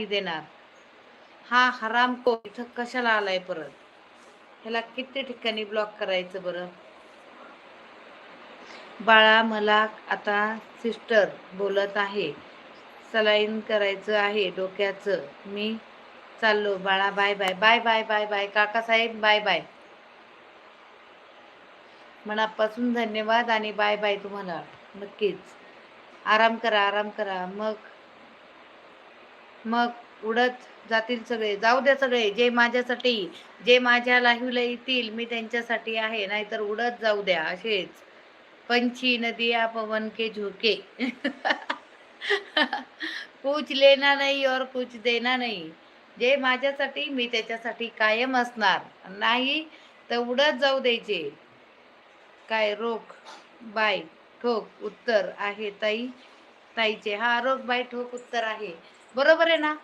देणार. हा हरामखोर इथं कशाला आलाय परत? ह्याला किती ठिकाणी ब्लॉक करायचं बरं? बाळा मला आता सिस्टर बोलत आहे, सलाईन करायचं आहे डोक्याचं. मी चाललो बाळा. Bye bye bye bye bye bye Kakasaheb. Bye bye. मनापासून धन्यवाद आणि बाय बाय तुम्हाला. नक्कीच आराम करा, आराम करा. मग मग उडत जातील सगळे. जाऊ द्या सगळे. जे माझ्या लाईव्हला येतील मी त्यांच्यासाठी आहे, नाहीतर उडत जाऊ द्या असेच. पंछी नदिया पवन के झोके. कुछ लेना नहीं और कुछ देना नहीं. जे माझ्यासाठी मी त्याच्यासाठी कायम असणार. नाही तर उडत जाऊ द्यायचे. काय रोख बाय ठोक उत्तर आहे ताईचे. हा रोख बाय ठोक उत्तर आहे. बरोबर आहे ना?